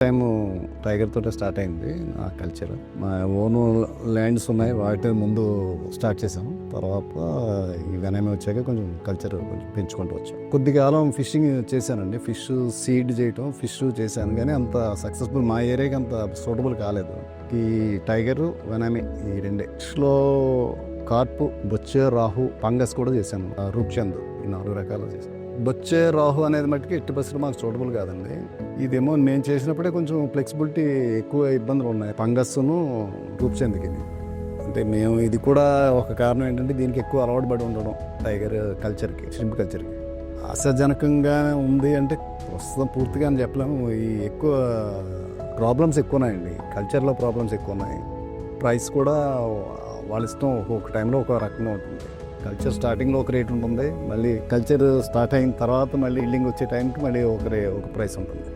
Time tiger తోటే start అయింది నా కల్చర్. మా ఓన్ ల్యాండ్స్ ఉన్నాయి, వాటి ముందు స్టార్ట్ చేసాము. తర్వాత ఈ వెనమే వచ్చాక కొంచెం కల్చర్ పెంచుకుంటూ వచ్చాం. కొద్ది కాలం ఫిషింగ్ చేశానండి. ఫిష్ సీడ్ చేయటం, ఫిష్ చేశాను, కానీ అంత సక్సెస్ఫుల్ మా ఏరియాకి అంత సూటబుల్ కాలేదు. ఈ టైగర్ వెనమే ఈ రెండే. ఫిష్లో కార్పు, బొచ్చే, రాహు, పంగస్ కూడా చేశాను. రూప్చంద్, ఈ 4 రకాలు చేశాను. బొచ్చే, రాహు అనేది మట్టుకి 80% మాకు సూటబుల్ కాదండి. ఇదేమో నేను చేసినప్పుడే కొంచెం ఫ్లెక్సిబిలిటీ ఎక్కువ ఇబ్బందులు ఉన్నాయి పంగస్ను రూప్చంద్కి. అంటే మేము ఇది కూడా ఒక కారణం ఏంటంటే దీనికి ఎక్కువ అలవాటు పడి ఉండడం టైగర్ కల్చర్కి, షింప్ కల్చర్కి. ఆశాజనకంగా ఉంది అంటే ప్రస్తుతం పూర్తిగా అని చెప్పలేము. ఈ ఎక్కువ ప్రాబ్లమ్స్ ఎక్కువ ఉన్నాయండి, కల్చర్లో ప్రాబ్లమ్స్ ఎక్కువ ఉన్నాయి. ప్రైస్ కూడా వాళ్ళ ఇష్టం, ఒక్కొక్క టైంలో ఒక రకంగా ఉంటుంది. కల్చర్ స్టార్టింగ్లో ఒక రేట్ ఉంటుంది, మళ్ళీ కల్చర్ స్టార్ట్ అయిన తర్వాత మళ్ళీ ఇల్లింగ్ వచ్చే టైంకి మళ్ళీ ఒక ప్రైస్ ఉంటుంది.